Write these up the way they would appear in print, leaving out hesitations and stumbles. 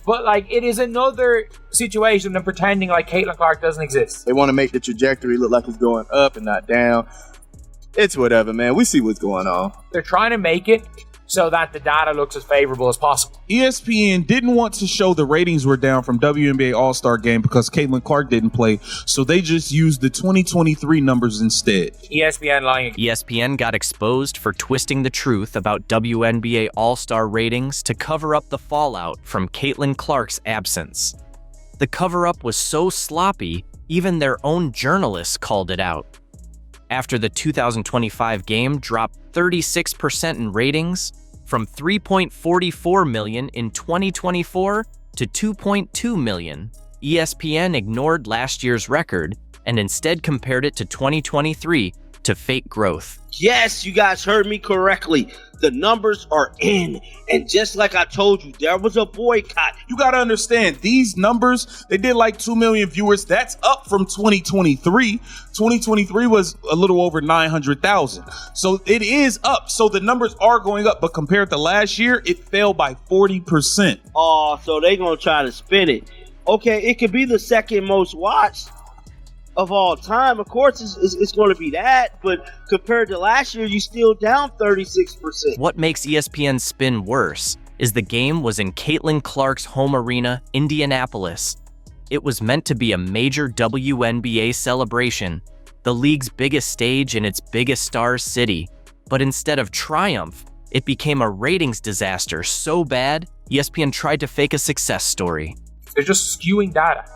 But, like, it is another situation than pretending like Caitlin Clark doesn't exist. They want to make the trajectory look like it's going up and not down. It's whatever, man. We see what's going on. They're trying to make it so that the data looks as favorable as possible. ESPN didn't want to show the ratings were down from WNBA All-Star Game because Caitlin Clark didn't play, so they just used the 2023 numbers instead. ESPN lying. ESPN got exposed for twisting the truth about WNBA All-Star ratings to cover up the fallout from Caitlin Clark's absence. The cover-up was so sloppy, even their own journalists called it out. After the 2025 game dropped 36% in ratings, from 3.44 million in 2024 to 2.2 million, ESPN ignored last year's record and instead compared it to 2023 to fake growth. Yes, you guys heard me correctly. The numbers are in. And just like I told you, there was a boycott. You got to understand, these numbers, they did like 2 million viewers. That's up from 2023. 2023 was a little over 900,000. So it is up. So the numbers are going up. But compared to last year, it fell by 40%. Oh, so they going to try to spin it. Okay, it could be the second most watched of all time. Of course, it's going to be that, but compared to last year, you still down 36%. What makes ESPN's spin worse is the game was in Caitlin Clark's home arena, Indianapolis. It was meant to be a major WNBA celebration, the league's biggest stage in its biggest stars city. But instead of triumph, it became a ratings disaster so bad, ESPN tried to fake a success story. They're just skewing data.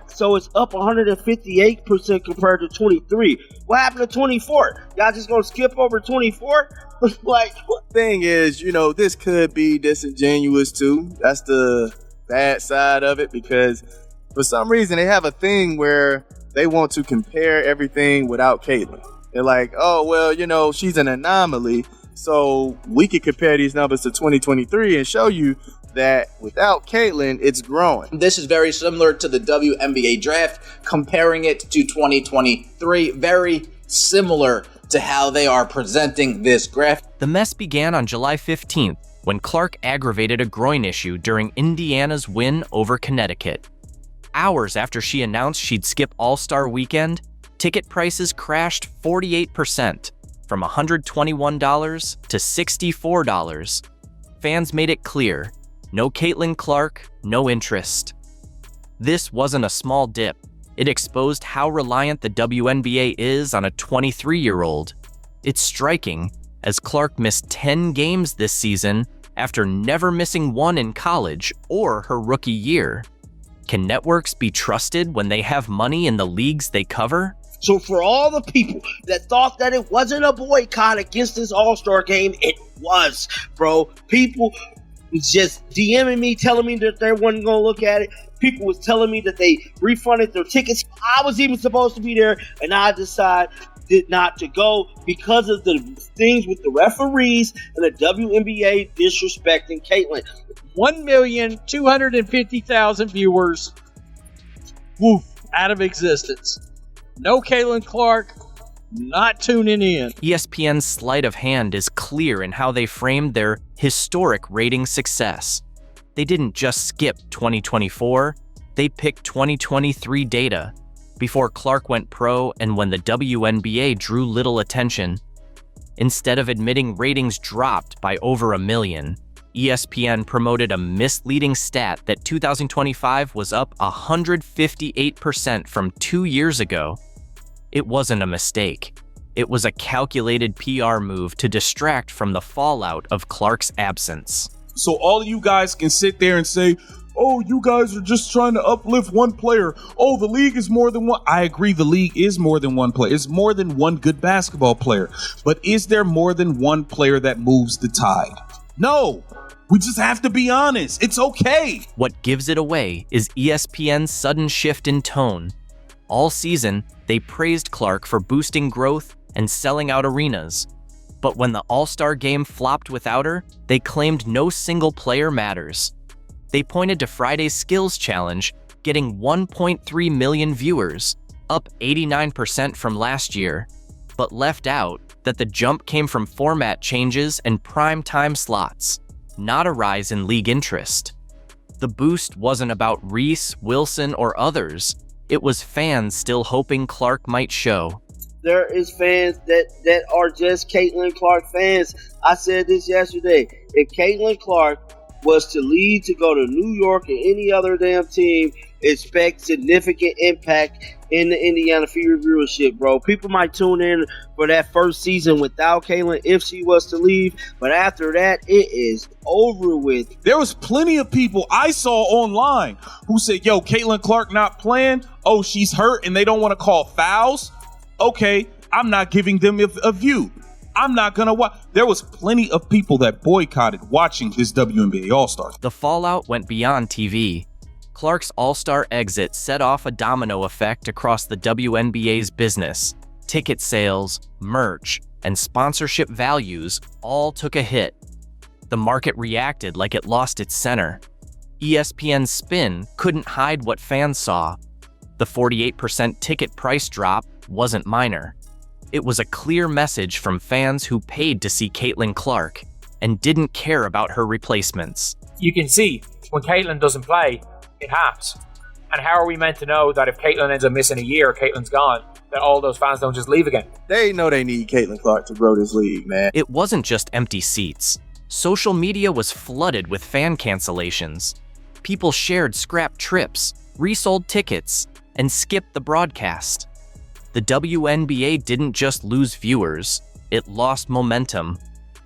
So it's up 158% compared to 23. What happened to 24? Y'all just gonna skip over 24? Like, what? Thing is, this could be disingenuous too. That's the bad side of it, because for some reason they have a thing where they want to compare everything without Caitlin. They're like, oh, well, she's an anomaly, so we could compare these numbers to 2023 and show you that without Caitlin, it's growing. This is very similar to the WNBA draft, comparing it to 2023. Very similar to how they are presenting this graph. The mess began on July 15th when Clark aggravated a groin issue during Indiana's win over Connecticut. Hours after she announced she'd skip All-Star Weekend, ticket prices crashed 48%, from $121 to $64. Fans made it clear, no Caitlin Clark, no interest. This wasn't a small dip. It exposed how reliant the WNBA is on a 23-year-old. It's striking, as Clark missed 10 games this season after never missing one in college or her rookie year. Can networks be trusted when they have money in the leagues they cover? So for all the people that thought that it wasn't a boycott against this All-Star game, it was, bro. People was just DMing me, telling me that they wasn't going to look at it. People was telling me that they refunded their tickets. I was even supposed to be there, and I decided not to go because of the things with the referees and the WNBA disrespecting Caitlin. 1,250,000 viewers, woof, out of existence. No Caitlin Clark, not tuning in. ESPN's sleight of hand is clear in how they framed their historic rating success. They didn't just skip 2024, they picked 2023 data, before Clark went pro and when the WNBA drew little attention. Instead of admitting ratings dropped by over 1 million, ESPN promoted a misleading stat that 2025 was up 158% from 2 years ago. It wasn't a mistake. It was a calculated PR move to distract from the fallout of Clark's absence. So all of you guys can sit there and say, oh, you guys are just trying to uplift one player. Oh, the league is more than one. I agree, the league is more than one player. It's more than one good basketball player. But is there more than one player that moves the tide? No. We just have to be honest. It's okay. What gives it away is ESPN's sudden shift in tone. All season, they praised Clark for boosting growth and selling out arenas. But when the All-Star game flopped without her, they claimed no single player matters. They pointed to Friday's Skills Challenge, getting 1.3 million viewers, up 89% from last year, but left out that the jump came from format changes and prime time slots, not a rise in league interest. The boost wasn't about Reese, Wilson, or others. It was fans still hoping Clark might show. There is fans that are just Caitlin Clark fans. I said this yesterday. If Caitlin Clark was to leave to go to New York or any other damn team, expect significant impact in the Indiana Fever viewership, bro. People might tune in for that first season without Caitlin if she was to leave, but after that, it is over with. There was plenty of people I saw online who said, yo, Caitlin Clark not playing. Oh, she's hurt and they don't want to call fouls. Okay, I'm not giving them a view. I'm not going to watch. There was plenty of people that boycotted watching this WNBA All-Star. The fallout went beyond TV. Clark's All-Star exit set off a domino effect across the WNBA's business. Ticket sales, merch, and sponsorship values all took a hit. The market reacted like it lost its center. ESPN's spin couldn't hide what fans saw. The 48% ticket price drop wasn't minor. It was a clear message from fans who paid to see Caitlin Clark and didn't care about her replacements. You can see when Caitlin doesn't play, it happens. And how are we meant to know that if Caitlin ends up missing a year, Caitlin's gone, that all those fans don't just leave again? They know they need Caitlin Clark to grow this league, man. It wasn't just empty seats. Social media was flooded with fan cancellations. People shared scrapped trips, resold tickets, and skipped the broadcast. The WNBA didn't just lose viewers, it lost momentum.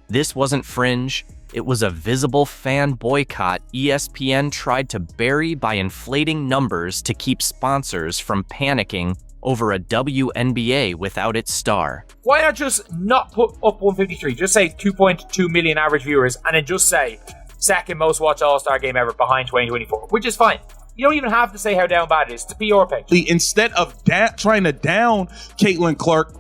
This wasn't fringe, it was a visible fan boycott ESPN tried to bury by inflating numbers to keep sponsors from panicking over a WNBA without its star. Why not just not put up 153, just say 2.2 million average viewers, and then just say second most watched All-Star game ever behind 2024, which is fine. You don't even have to say how down bad it is. It's a PR page. Instead of trying to down Caitlin Clark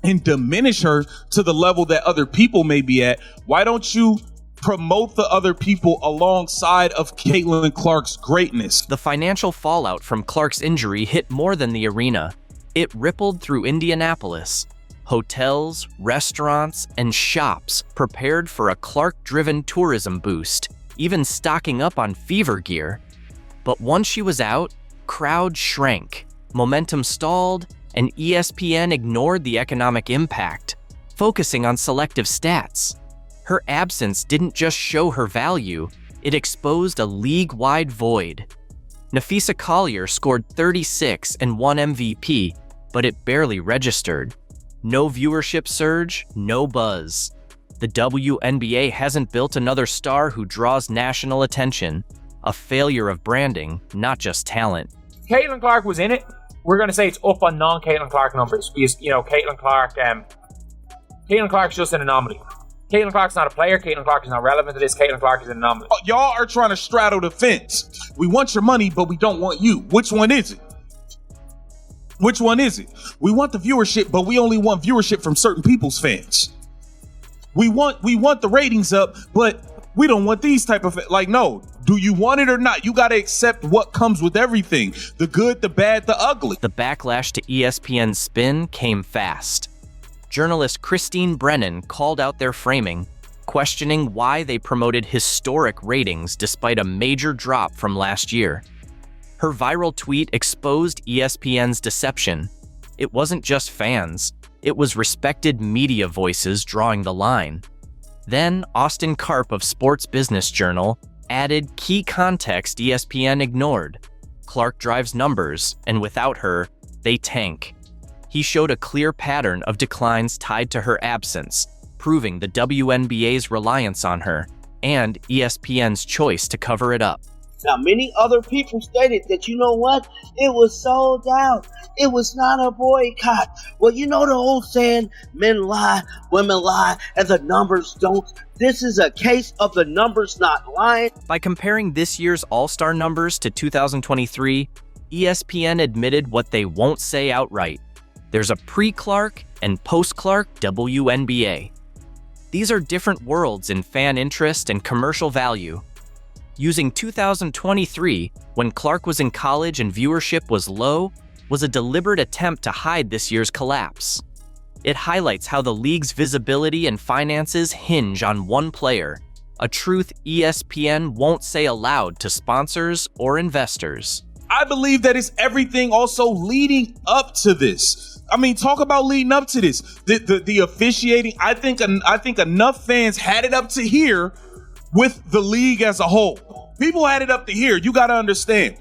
and diminish her to the level that other people may be at, why don't you promote the other people alongside of Caitlin Clark's greatness? The financial fallout from Clark's injury hit more than the arena. It rippled through Indianapolis. Hotels, restaurants, and shops prepared for a Clark-driven tourism boost, even stocking up on fever gear. But once she was out, crowds shrank, momentum stalled, and ESPN ignored the economic impact, focusing on selective stats. Her absence didn't just show her value, it exposed a league-wide void. Nafisa Collier scored 36 and won MVP, but it barely registered. No viewership surge, no buzz. The WNBA hasn't built another star who draws national attention. A failure of branding, not just talent. Caitlin Clark was in it. We're going to say it's up on non-Caitlin Clark numbers because, Caitlin Clark's just an anomaly. Caitlin Clark's not a player. Caitlin Clark is not relevant to this. Caitlin Clark is an anomaly. Oh, y'all are trying to straddle the fence. We want your money, but we don't want you. Which one is it? Which one is it? We want the viewership, but we only want viewership from certain people's fans. We want the ratings up, but we don't want these type of, no. Do you want it or not? You got to accept what comes with everything. The good, the bad, the ugly. The backlash to ESPN's spin came fast. Journalist Christine Brennan called out their framing, questioning why they promoted historic ratings despite a major drop from last year. Her viral tweet exposed ESPN's deception. It wasn't just fans. It was respected media voices drawing the line. Then Austin Karp of Sports Business Journal added key context ESPN ignored. Clark drives numbers, and without her, they tank. He showed a clear pattern of declines tied to her absence, proving the WNBA's reliance on her and ESPN's choice to cover it up. Now, many other people stated that, you know what? It was sold out. It was not a boycott. Well, you know the old saying, men lie, women lie, and the numbers don't. This is a case of the numbers not lying. By comparing this year's All-Star numbers to 2023, ESPN admitted what they won't say outright. There's a pre-Clark and post-Clark WNBA. These are different worlds in fan interest and commercial value. Using 2023, when Clark was in college and viewership was low, was a deliberate attempt to hide this year's collapse. It highlights how the league's visibility and finances hinge on one player, a truth ESPN won't say aloud to sponsors or investors. I believe that it's everything also leading up to this. I mean, talk about leading up to this. The officiating, I think enough fans had it up to here with the league as a whole. People had it up to here. You got to understand.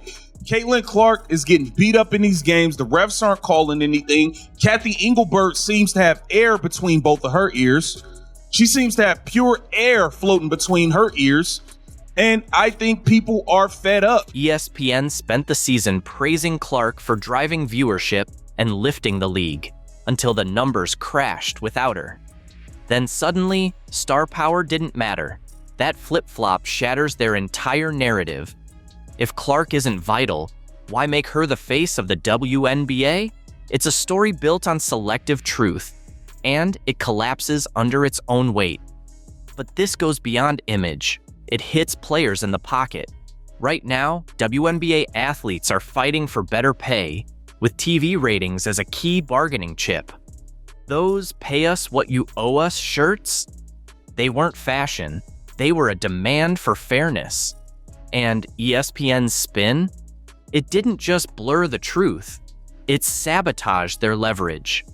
Caitlin Clark is getting beat up in these games. The refs aren't calling anything. Kathy Engelbert seems to have air between both of her ears. She seems to have pure air floating between her ears. And I think people are fed up. ESPN spent the season praising Clark for driving viewership and lifting the league until the numbers crashed without her. Then suddenly, star power didn't matter. That flip-flop shatters their entire narrative. If Clark isn't vital, why make her the face of the WNBA? It's a story built on selective truth, and it collapses under its own weight. But this goes beyond image. It hits players in the pocket. Right now, WNBA athletes are fighting for better pay, with TV ratings as a key bargaining chip. Those pay us what you owe us shirts? They weren't fashion. They were a demand for fairness. And ESPN's spin? It didn't just blur the truth. It sabotaged their leverage.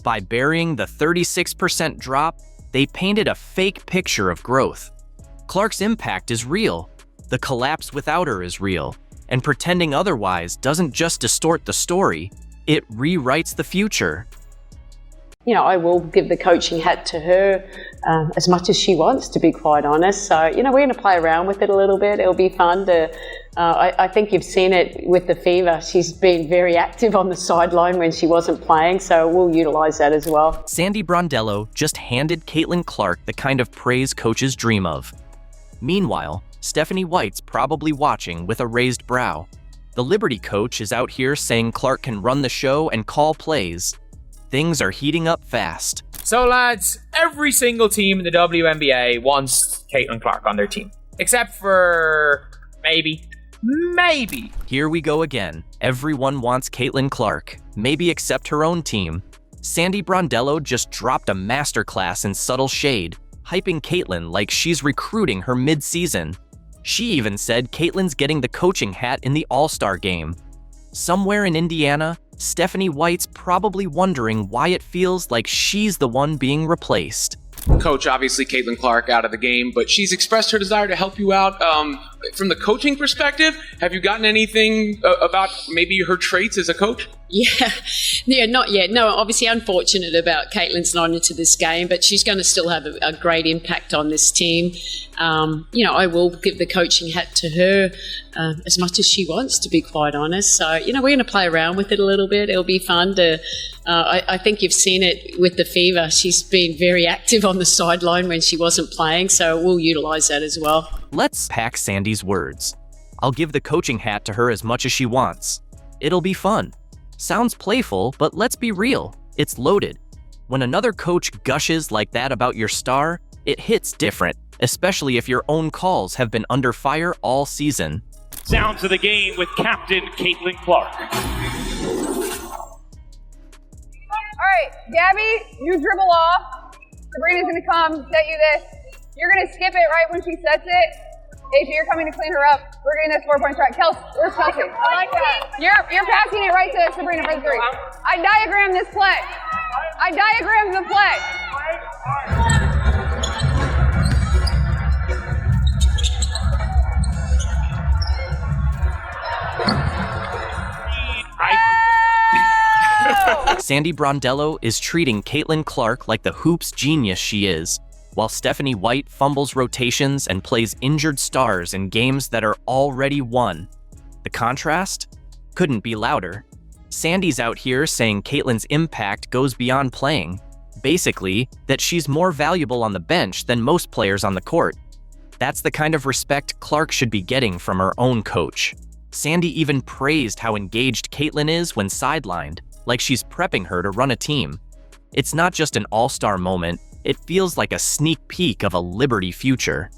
By burying the 36% drop, they painted a fake picture of growth. Clark's impact is real. The collapse without her is real. And pretending otherwise doesn't just distort the story, it rewrites the future. I will give the coaching hat to her as much as she wants, to be quite honest. So, we're going to play around with it a little bit. It'll be fun to, I think you've seen it with the Fever. She's been very active on the sideline when she wasn't playing, so we'll utilise that as well. Sandy Brondello just handed Caitlin Clark the kind of praise coaches dream of. Meanwhile, Stephanie White's probably watching with a raised brow. The Liberty coach is out here saying Clark can run the show and call plays. Things are heating up fast. So, lads, every single team in the WNBA wants Caitlin Clark on their team. Except for maybe. Here we go again. Everyone wants Caitlin Clark, maybe except her own team. Sandy Brondello just dropped a masterclass in subtle shade, hyping Caitlin like she's recruiting her mid-season. She even said Caitlin's getting the coaching hat in the All-Star game. Somewhere in Indiana, Stephanie White's probably wondering why it feels like she's the one being replaced. Coach, obviously, Caitlin Clark out of the game, but she's expressed her desire to help you out. From the coaching perspective, have you gotten anything about maybe her traits as a coach? Yeah, not yet. No, obviously unfortunate about Caitlin's not into this game, but she's going to still have a great impact on this team. I will give the coaching hat to her as much as she wants, to be quite honest. So, we're going to play around with it a little bit. It'll be fun to, I think you've seen it with the Fever. She's been very active on the sideline when she wasn't playing, so we'll utilise that as well. Let's pack Sandy's words. I'll give the coaching hat to her as much as she wants. It'll be fun. Sounds playful, but let's be real. It's loaded. When another coach gushes like that about your star, it hits different, especially if your own calls have been under fire all season. Sounds of the game with Captain Caitlin Clark. All right, Gabby, you dribble off. Sabrina's going to come set you this. You're going to skip it right when she sets it. AJ, you're coming to clean her up. We're getting this 4-point shot. Kelsey, where's Kelsey? I like that. You're passing it right to Sabrina for the three. I diagram this play. I diagram the play. Sandy Brondello is treating Caitlin Clark like the hoops genius she is, while Stephanie White fumbles rotations and plays injured stars in games that are already won. The contrast? Couldn't be louder. Sandy's out here saying Caitlin's impact goes beyond playing. Basically, that she's more valuable on the bench than most players on the court. That's the kind of respect Clark should be getting from her own coach. Sandy even praised how engaged Caitlin is when sidelined, like she's prepping her to run a team. It's not just an all-star moment, it feels like a sneak peek of a Liberty future.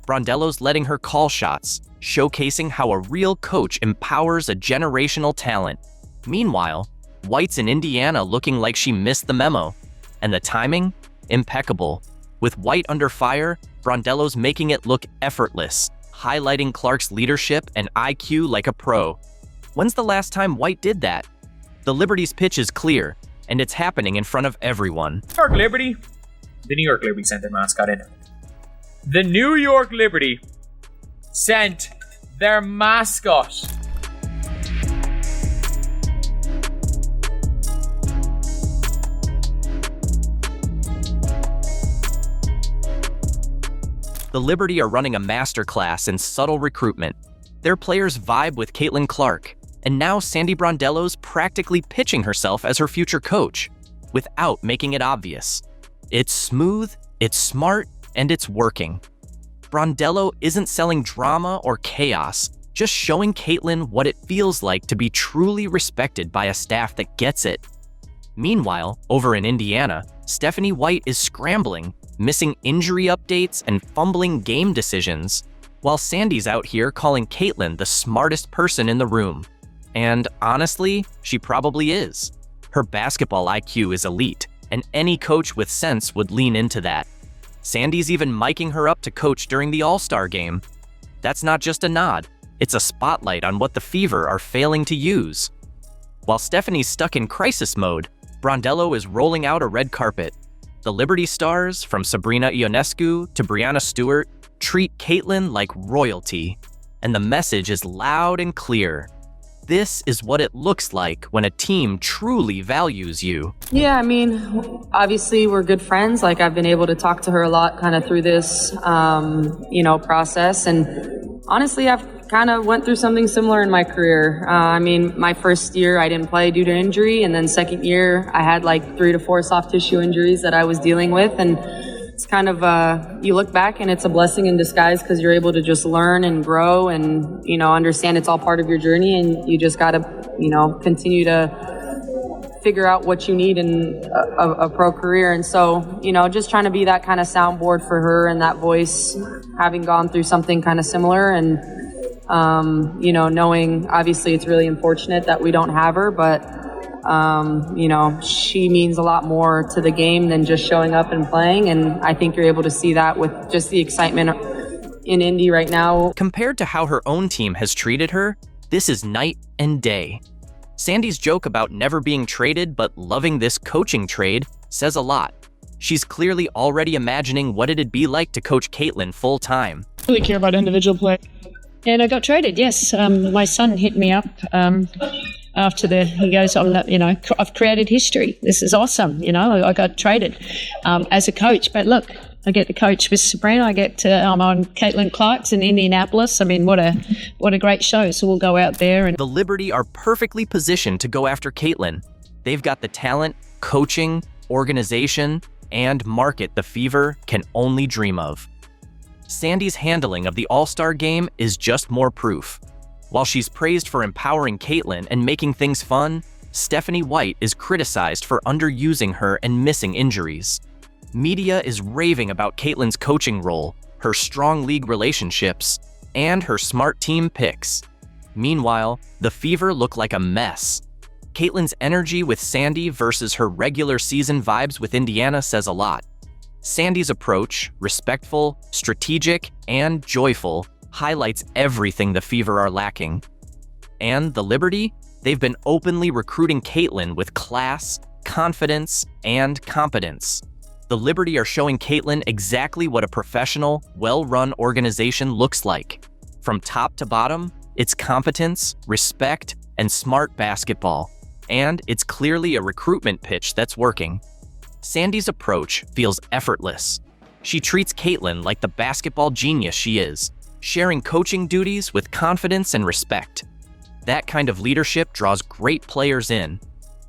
Brondello's letting her call shots, showcasing how a real coach empowers a generational talent. Meanwhile, White's in Indiana looking like she missed the memo. And the timing? Impeccable. With White under fire, Brondello's making it look effortless, highlighting Clark's leadership and IQ like a pro. When's the last time White did that? The Liberty's pitch is clear, and it's happening in front of everyone. New York Liberty. The New York Liberty sent their mascot in. The New York Liberty sent their mascot. The Liberty are running a masterclass in subtle recruitment. Their players vibe with Caitlin Clark, and now Sandy Brondello's practically pitching herself as her future coach, without making it obvious. It's smooth, it's smart, and it's working. Brondello isn't selling drama or chaos, just showing Caitlin what it feels like to be truly respected by a staff that gets it. Meanwhile, over in Indiana, Stephanie White is scrambling, missing injury updates and fumbling game decisions, while Sandy's out here calling Caitlin the smartest person in the room. And honestly, she probably is. Her basketball IQ is elite, and any coach with sense would lean into that. Sandy's even miking her up to coach during the All-Star game. That's not just a nod, it's a spotlight on what the Fever are failing to use. While Stephanie's stuck in crisis mode, Brondello is rolling out a red carpet. The Liberty stars, from Sabrina Ionescu to Brianna Stewart, treat Caitlin like royalty, and the message is loud and clear. This is what it looks like when a team truly values you. Yeah, I mean, obviously we're good friends. Like, I've been able to talk to her a lot kind of through this, process. And honestly, I've kind of went through something similar in my career. I mean, my first year I didn't play due to injury. And then second year I had like 3 to 4 soft tissue injuries that I was dealing with. And it's kind of, you look back and it's a blessing in disguise because you're able to just learn and grow and, understand it's all part of your journey, and you just got to, continue to figure out what you need in a pro career. And so, just trying to be that kind of soundboard for her and that voice, having gone through something kind of similar, and, knowing obviously it's really unfortunate that we don't have her, but she means a lot more to the game than just showing up and playing. And I think you're able to see that with just the excitement in Indy right now. Compared to how her own team has treated her, this is night and day. Sandy's joke about never being traded but loving this coaching trade says a lot. She's clearly already imagining what it'd be like to coach Caitlin full time. Really care about individual play. And I got traded, yes. My son hit me up after he goes, I've created history. This is awesome. I got traded as a coach. But look, I get to coach with Sabrina. I'm on Caitlin Clark's in Indianapolis. I mean, what a great show. So we'll go out there. And the Liberty are perfectly positioned to go after Caitlin. They've got the talent, coaching, organization, and market the Fever can only dream of. Sandy's handling of the All-Star game is just more proof. While she's praised for empowering Caitlin and making things fun, Stephanie White is criticized for underusing her and missing injuries. Media is raving about Caitlin's coaching role, her strong league relationships, and her smart team picks. Meanwhile, the Fever look like a mess. Caitlin's energy with Sandy versus her regular season vibes with Indiana says a lot. Sandy's approach, respectful, strategic, and joyful, highlights everything the Fever are lacking. And the Liberty? They've been openly recruiting Caitlin with class, confidence, and competence. The Liberty are showing Caitlin exactly what a professional, well-run organization looks like. From top to bottom, it's competence, respect, and smart basketball. And it's clearly a recruitment pitch that's working. Sandy's approach feels effortless. She treats Caitlin like the basketball genius she is, sharing coaching duties with confidence and respect. That kind of leadership draws great players in.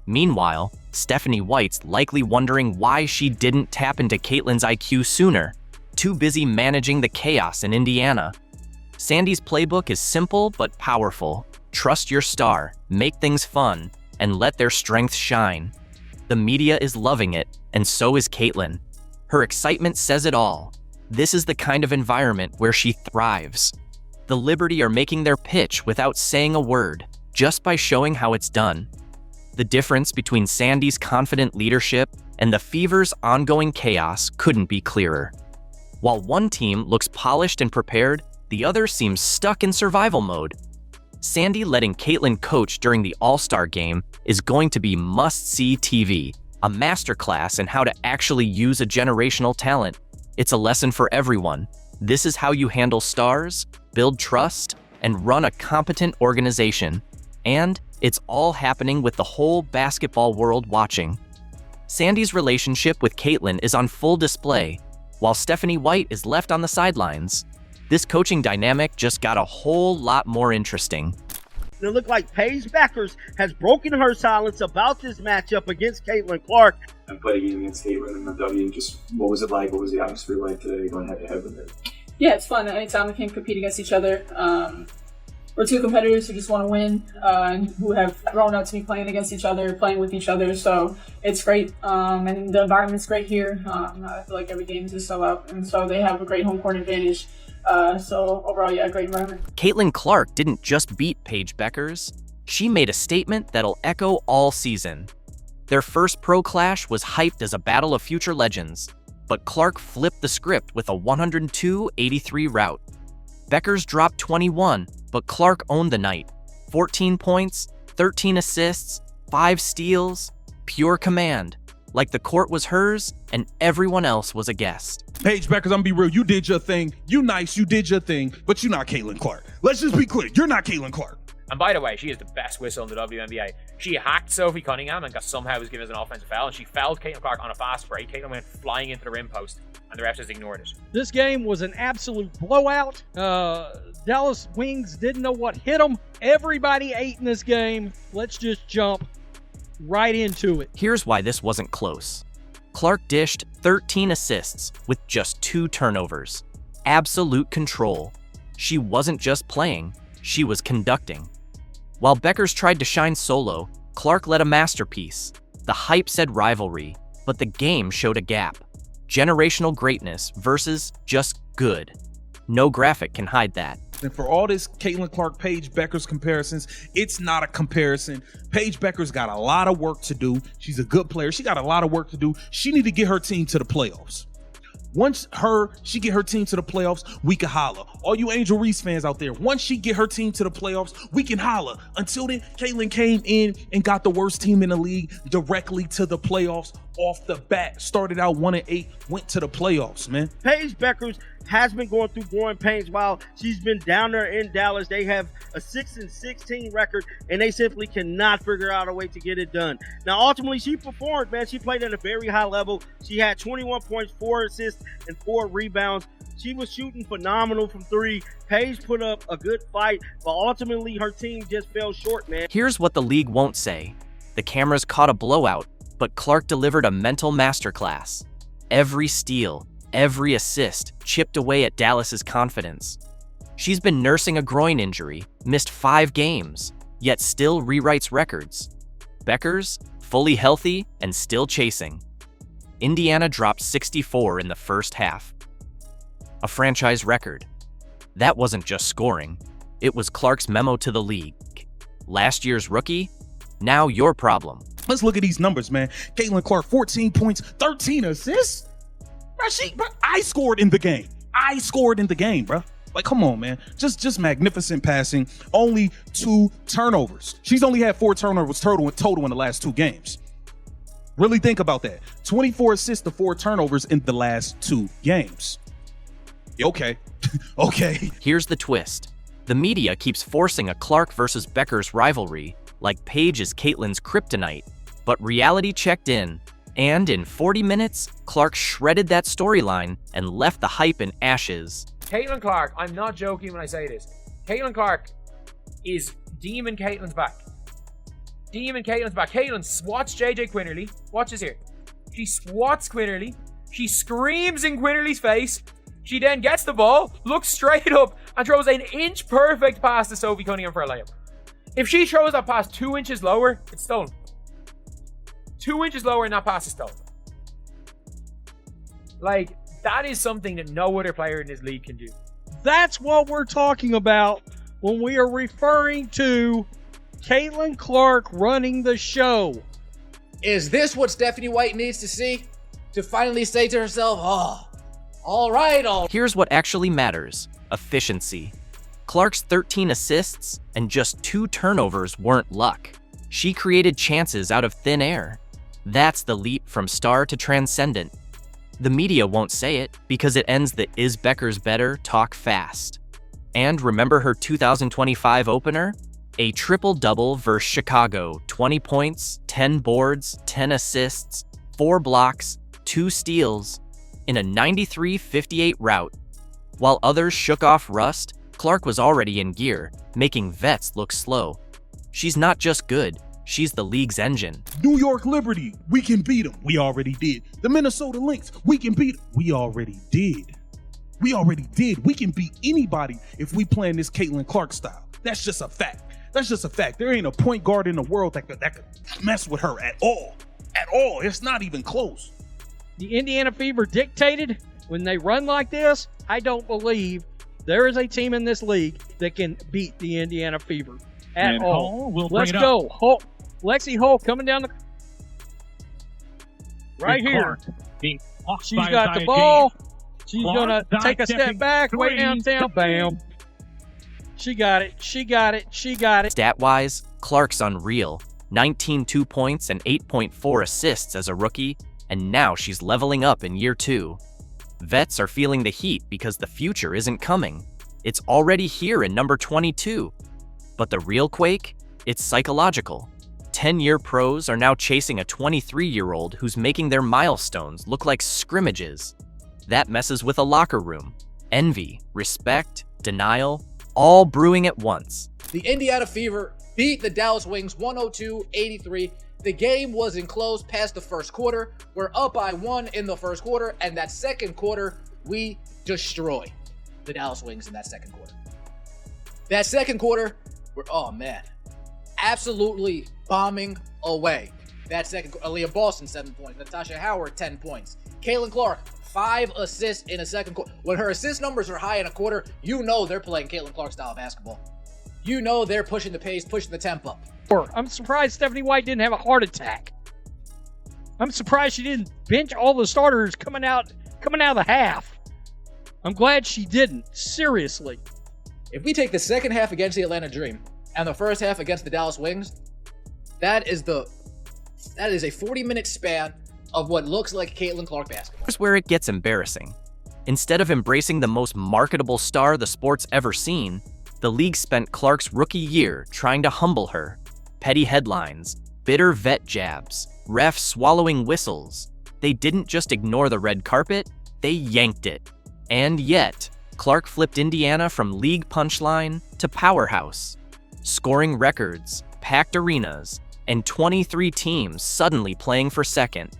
Meanwhile, Stephanie White's likely wondering why she didn't tap into Caitlin's IQ sooner, too busy managing the chaos in Indiana. Sandy's playbook is simple but powerful. Trust your star, make things fun, and let their strengths shine. The media is loving it, and so is Caitlin. Her excitement says it all. This is the kind of environment where she thrives. The Liberty are making their pitch without saying a word, just by showing how it's done. The difference between Sandy's confident leadership and the Fever's ongoing chaos couldn't be clearer. While one team looks polished and prepared, the other seems stuck in survival mode. Sandy letting Caitlin coach during the All-Star game is going to be must-see TV, a masterclass in how to actually use a generational talent. It's a lesson for everyone. This is how you handle stars, build trust, and run a competent organization. And it's all happening with the whole basketball world watching. Sandy's relationship with Caitlin is on full display, while Stephanie White is left on the sidelines. This coaching dynamic just got a whole lot more interesting. It looked like Paige Bueckers has broken her silence about this matchup against Caitlin Clark. I played a game against Caitlin in the W. Just what was it like? What was the atmosphere like today going head to head with it? Yeah, it's fun. Anytime we can compete against each other. We're two competitors who just want to win and who have grown up to be playing against each other, playing with each other. So it's great. And the environment's great here. I feel like every game is just so out. And so they have a great home court advantage. So overall, yeah, great environment. Caitlin Clark didn't just beat Paige Bueckers. She made a statement that'll echo all season. Their first pro clash was hyped as a battle of future legends, but Clark flipped the script with a 102-83 rout. Bueckers dropped 21, but Clark owned the night. 14 points, 13 assists, 5 steals, pure command. Like the court was hers and everyone else was a guest. Paige Bueckers, I'm gonna be real. You did your thing. You nice. You did your thing. But you're not Caitlin Clark. Let's just be clear. You're not Caitlin Clark. And by the way, she is the best whistle in the WNBA. She hacked Sophie Cunningham and somehow was given an offensive foul, and she fouled Caitlin Clark on a fast break. Caitlin went flying into the rim post, and the refs just ignored it. This game was an absolute blowout. Dallas Wings didn't know what hit them. Everybody ate in this game. Let's just jump right into it. Here's why this wasn't close. Clark dished 13 assists with just 2 turnovers. Absolute control. She wasn't just playing, she was conducting. While Bueckers tried to shine solo, Clark led a masterpiece. The hype said rivalry, but the game showed a gap. Generational greatness versus just good. No graphic can hide that. And for all this Caitlin Clark, Paige Bueckers comparisons, it's not a comparison. Paige Bueckers got a lot of work to do. She's a good player. She got a lot of work to do. She need to get her team to the playoffs. Once she get her team to the playoffs, we can holler. All you Angel Reese fans out there, once she get her team to the playoffs, we can holler. Until then, Caitlin came in and got the worst team in the league directly to the playoffs off the bat. Started out 1-8, went to the playoffs, man. Paige Bueckers has been going through growing pains while she's been down there in Dallas. They have a 6-16 record, and they simply cannot figure out a way to get it done. Now, ultimately, she performed, man. She played at a very high level. She had 21 points, 4 assists, and 4 rebounds. She was shooting phenomenal from 3. Paige put up a good fight, but ultimately her team just fell short, man. Here's what the league won't say. The cameras caught a blowout, but Clark delivered a mental masterclass. Every steal, every assist chipped away at Dallas's confidence. She's been nursing a groin injury, missed 5 games, yet still rewrites records. Bueckers, fully healthy and still chasing. Indiana dropped 64 in the first half. A franchise record. That wasn't just scoring. It was Clark's memo to the league. Last year's rookie, now your problem. Let's look at these numbers, man. Caitlin Clark, 14 points, 13 assists. Bro, I scored in the game. I scored in the game, bro. Like, come on, man. Just magnificent passing. Only 2 turnovers. She's only had 4 turnovers total in the last 2 games. Really think about that. 24 assists to 4 turnovers in the last 2 games. Okay. Okay. Here's the twist. The media keeps forcing a Clark versus Bueckers rivalry, like Paige is Caitlin's kryptonite. But reality checked in, and in 40 minutes, Clark shredded that storyline and left the hype in ashes. Caitlin Clark, I'm not joking when I say this. Caitlin Clark is Demon Caitlin's back. Demon Caitlin's back. Caitlin swats JJ Quinterly. Watch this here. She swats Quinterly. She screams in Quinterly's face. She then gets the ball, looks straight up, and throws an inch perfect pass to Sophie Cunningham for a layup. If she throws that pass 2 inches lower, it's stolen. 2 inches lower and that pass is stolen. Like, that is something that no other player in this league can do. That's what we're talking about when we are referring to Caitlin Clark running the show. Is this what Stephanie White needs to see? To finally say to herself, All right. Here's what actually matters: efficiency. Clark's 13 assists and just 2 turnovers weren't luck. She created chances out of thin air. That's the leap from star to transcendent. The media won't say it because it ends the "is Bueckers better" talk fast. And remember her 2025 opener? A triple-double versus Chicago, 20 points, 10 boards, 10 assists, 4 blocks, 2 steals, in a 93-58 rout. While others shook off rust, Clark was already in gear, making vets look slow. She's not just good, she's the league's engine. New York Liberty, we can beat them. We already did. The Minnesota Lynx, we can beat them. We already did. We can beat anybody if we play in this Caitlin Clark style. That's just a fact. There ain't a point guard in the world that could mess with her at all. It's not even close. The Indiana Fever dictated when they run like this. I don't believe there is a team in this league that can beat the Indiana Fever at all. Let's go. Hulk, Lexi Hulk coming down the right here. She's got the ball. She's going to take a step back, way downtown. Bam. She got it. Stat-wise, Clark's unreal. 19 2-points and 8.4 assists as a rookie, and now she's leveling up in year 2. Vets are feeling the heat because the future isn't coming. It's already here in number 22. But the real quake? It's psychological. 10-year pros are now chasing a 23-year-old who's making their milestones look like scrimmages. That messes with a locker room. Envy, respect, denial, all brewing at once. The Indiana Fever beat the Dallas Wings 102-83. The game wasn't close past the first quarter. We're up by 1 in the first quarter, and that second quarter, we destroy the Dallas Wings in that second quarter. That second quarter, we're, absolutely bombing away. That second quarter, Aaliyah Boston, 7 points. Natasha Howard, 10 points. Caitlin Clark, 5 assists in a second quarter. When her assist numbers are high in a quarter, you know they're playing Caitlin Clark style basketball. You know they're pushing the pace, pushing the tempo up. I'm surprised Stephanie White didn't have a heart attack. I'm surprised she didn't bench all the starters coming out of the half. I'm glad she didn't. Seriously. If we take the second half against the Atlanta Dream and the first half against the Dallas Wings, that is a 40-minute span of what looks like Caitlin Clark basketball. Here's where it gets embarrassing. Instead of embracing the most marketable star the sport's ever seen, the league spent Clark's rookie year trying to humble her. Petty headlines, bitter vet jabs, refs swallowing whistles. They didn't just ignore the red carpet, they yanked it. And yet, Clark flipped Indiana from league punchline to powerhouse. Scoring records, packed arenas, and 23 teams suddenly playing for second.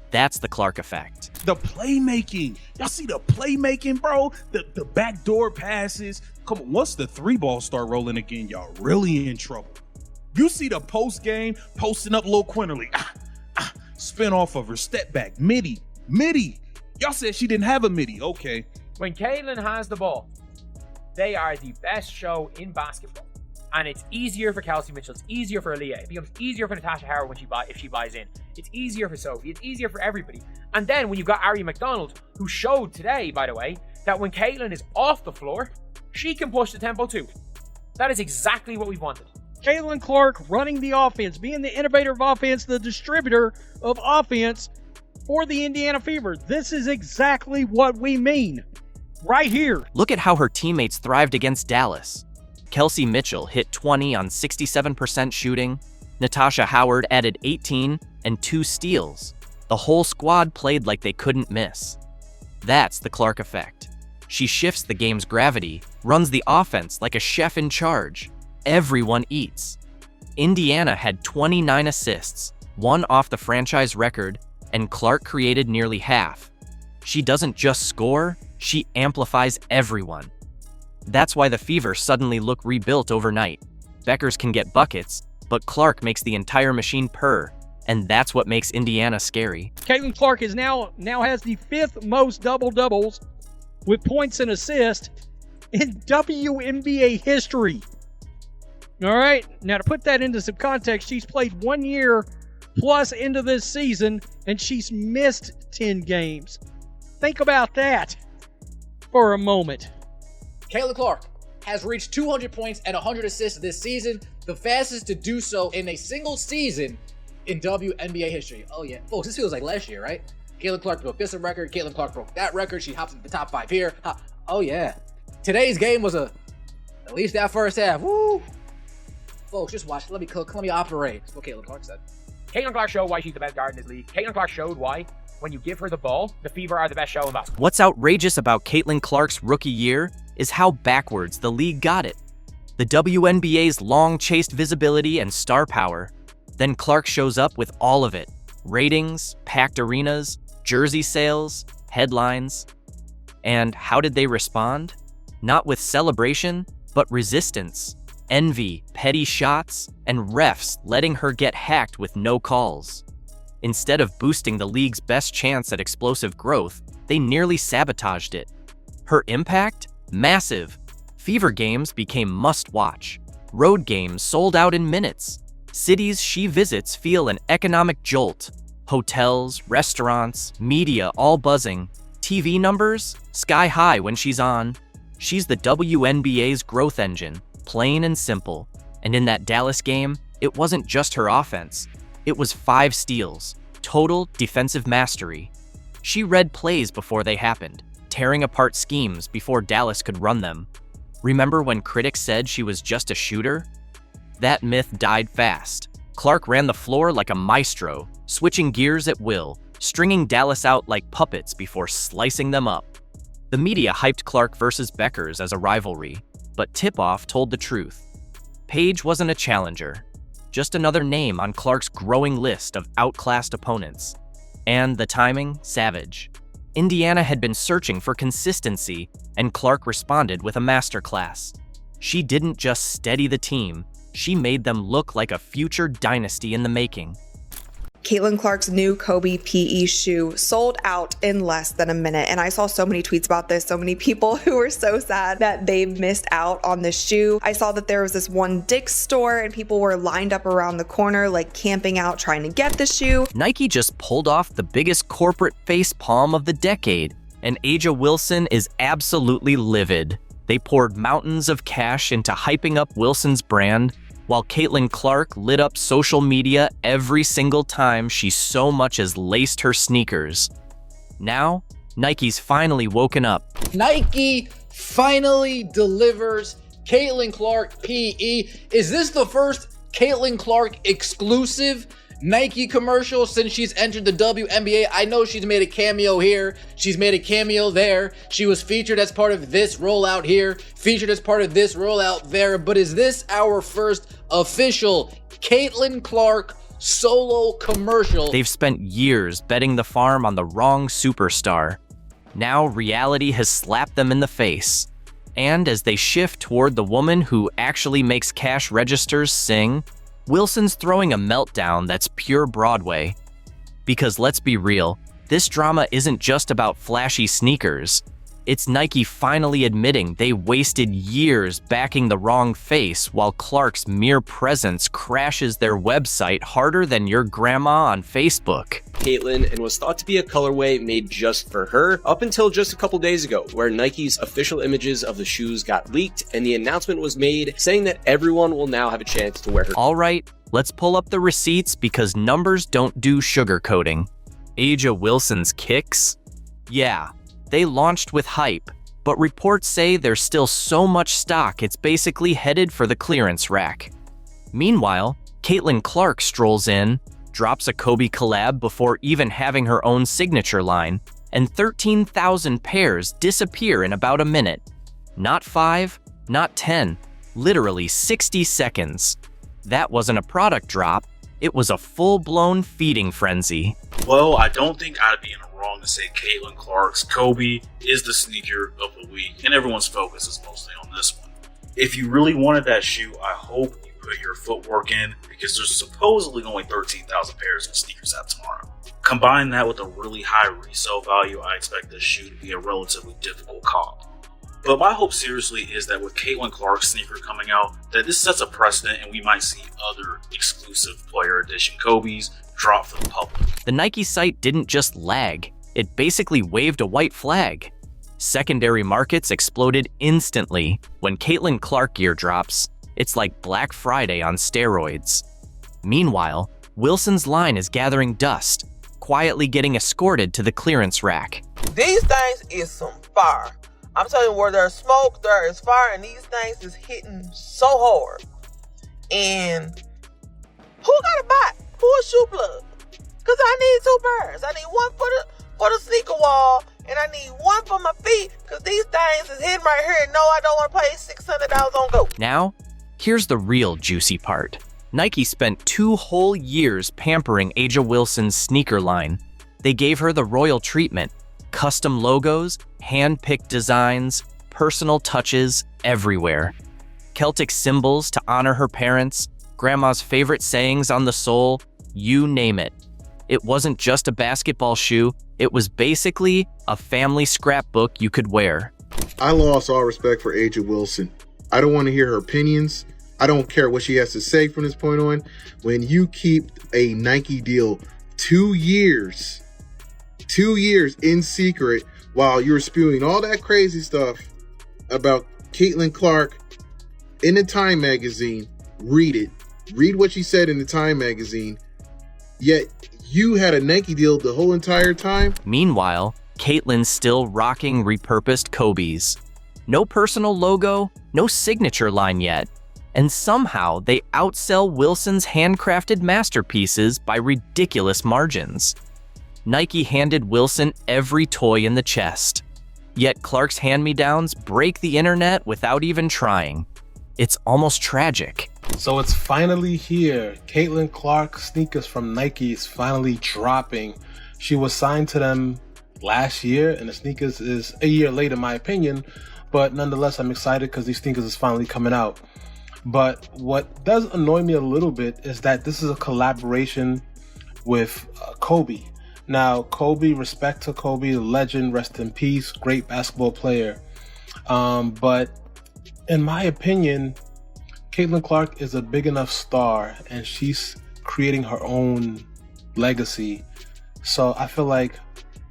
That's the Clark effect. The playmaking. Y'all see the playmaking, bro? The backdoor passes. Come on, once the 3-ball start rolling again, y'all really in trouble. You see the post game posting up Lil Quinterly. Spin off of her, step back, midi. Y'all said she didn't have a midi. Okay. When Caitlin has the ball, they are the best show in basketball. And it's easier for Kelsey Mitchell. It's easier for Aaliyah. It becomes easier for Natasha Howard if she buys in. It's easier for Sophie. It's easier for everybody. And then when you've got Ari McDonald, who showed today, by the way, that when Caitlin is off the floor, she can push the tempo too. That is exactly what we've wanted. Caitlin Clark running the offense, being the innovator of offense, the distributor of offense for the Indiana Fever. This is exactly what we mean right here. Look at how her teammates thrived against Dallas. Kelsey Mitchell hit 20 on 67% shooting. Natasha Howard added 18 and 2 steals. The whole squad played like they couldn't miss. That's the Clark effect. She shifts the game's gravity, runs the offense like a chef in charge. Everyone eats. Indiana had 29 assists, 1 off the franchise record, and Clark created nearly half. She doesn't just score, she amplifies everyone. That's why the Fever suddenly look rebuilt overnight. Bueckers can get buckets, but Clark makes the entire machine purr, and that's what makes Indiana scary. Caitlin Clark is now has the 5th most double-doubles with points and assists in WNBA history. All right, now to put that into some context, she's played 1 year plus into this season, and she's missed 10 games. Think about that. for a moment. Caitlin Clark has reached 200 points and 100 assists this season, the fastest to do so in a single season in WNBA history. Oh yeah, folks, this feels like last year, right? Caitlin Clark broke this record, Caitlin Clark broke that record, she hops into the top 5 here. Oh yeah. Today's game was at least that first half. Woo! Folks, just watch. Let me cook. Let me operate. That's what Caitlin Clark said. Caitlin Clark showed why she's the best guard in this league. Caitlin Clark showed why, when you give her the ball, the Fever are the best show in basketball. What's outrageous about Caitlin Clark's rookie year is how backwards the league got it. The WNBA's long chased visibility and star power. Then Clark shows up with all of it. Ratings, packed arenas, jersey sales, headlines. And how did they respond? Not with celebration, but resistance, envy, petty shots, and refs letting her get hacked with no calls. Instead of boosting the league's best chance at explosive growth, they nearly sabotaged it. Her impact? Massive. Fever games became must-watch. Road games sold out in minutes. Cities she visits feel an economic jolt. Hotels, restaurants, media all buzzing. TV numbers? Sky high when she's on. She's the WNBA's growth engine, plain and simple. And in that Dallas game, it wasn't just her offense. It was 5 steals, total defensive mastery. She read plays before they happened, tearing apart schemes before Dallas could run them. Remember when critics said she was just a shooter? That myth died fast. Clark ran the floor like a maestro, switching gears at will, stringing Dallas out like puppets before slicing them up. The media hyped Clark versus Bueckers as a rivalry, but tip-off told the truth. Paige wasn't a challenger, just another name on Clark's growing list of outclassed opponents. And the timing, savage. Indiana had been searching for consistency, and Clark responded with a masterclass. She didn't just steady the team, she made them look like a future dynasty in the making. Caitlin Clark's new Kobe PE shoe sold out in less than a minute. And I saw so many tweets about this, so many people who were so sad that they missed out on the shoe. I saw that there was this one Dick's store and people were lined up around the corner, like camping out, trying to get the shoe. Nike just pulled off the biggest corporate facepalm of the decade, and A'ja Wilson is absolutely livid. They poured mountains of cash into hyping up Wilson's brand, while Caitlin Clark lit up social media every single time she so much as laced her sneakers. Now, Nike's finally woken up. Nike finally delivers Caitlin Clark PE. Is this the first Caitlin Clark exclusive Nike commercial since she's entered the WNBA? I know she's made a cameo here, she's made a cameo there, she was featured as part of this rollout here, featured as part of this rollout there, but is this our first official Caitlin Clark solo commercial? They've spent years betting the farm on the wrong superstar. Now reality has slapped them in the face. And as they shift toward the woman who actually makes cash registers sing, Wilson's throwing a meltdown that's pure Broadway. Because let's be real, this drama isn't just about flashy sneakers. It's Nike finally admitting they wasted years backing the wrong face while Clark's mere presence crashes their website harder than your grandma on Facebook. Caitlin, and was thought to be a colorway made just for her up until just a couple days ago, where Nike's official images of the shoes got leaked and the announcement was made saying that everyone will now have a chance to wear her. All right, let's pull up the receipts because numbers don't do sugarcoating. A'ja Wilson's kicks? Yeah, they launched with hype, but reports say there's still so much stock it's basically headed for the clearance rack. Meanwhile, Caitlin Clark strolls in, drops a Kobe collab before even having her own signature line, and 13,000 pairs disappear in about a minute. Not 5, not 10, literally 60 seconds. That wasn't a product drop, it was a full-blown feeding frenzy. Well, I don't think I'd be in the wrong to say Caitlin Clark's Kobe is the sneaker of the week, and everyone's focus is mostly on this one. If you really wanted that shoe, I hope you put your footwork in, because there's supposedly only 13,000 pairs of sneakers out tomorrow. Combine that with a really high resale value, I expect this shoe to be a relatively difficult comp. But my hope seriously is that with Caitlin Clark's sneaker coming out, that this sets a precedent and we might see other exclusive player edition Kobe's drop for the public. The Nike site didn't just lag, it basically waved a white flag. Secondary markets exploded instantly. When Caitlin Clark gear drops, it's like Black Friday on steroids. Meanwhile, Wilson's line is gathering dust, quietly getting escorted to the clearance rack. These things is some fire. I'm telling you, where there's smoke, there is fire, and these things is hitting so hard. And who got a bot? Who a shoe plug? Because I need 2 pairs. I need one for the sneaker wall, and I need one for my feet, because these things is hitting right here. No, I don't want to pay $600 on Go. Now, here's the real juicy part. Nike spent 2 whole years pampering A'ja Wilson's sneaker line. They gave her the royal treatment. Custom logos, hand-picked designs, personal touches everywhere. Celtic symbols to honor her parents, grandma's favorite sayings on the sole, you name it. It wasn't just a basketball shoe, it was basically a family scrapbook you could wear. I lost all respect for A'ja Wilson. I don't want to hear her opinions. I don't care what she has to say from this point on. When you keep a Nike deal 2 years in secret while you're spewing all that crazy stuff about Caitlin Clark in the Time magazine, read it. Read what she said in the Time magazine. Yet you had a Nike deal the whole entire time. Meanwhile, Caitlin's still rocking repurposed Kobe's. No personal logo, no signature line yet. And somehow they outsell Wilson's handcrafted masterpieces by ridiculous margins. Nike handed Wilson every toy in the chest. Yet Clark's hand-me-downs break the internet without even trying. It's almost tragic. So it's finally here. Caitlin Clark sneakers from Nike is finally dropping. She was signed to them last year, and the sneakers is a year late in my opinion, but nonetheless I'm excited because these sneakers is finally coming out. But what does annoy me a little bit is that this is a collaboration with Kobe. Now, Kobe, respect to Kobe, legend, rest in peace, great basketball player. But in my opinion, Caitlin Clark is a big enough star and she's creating her own legacy. So I feel like,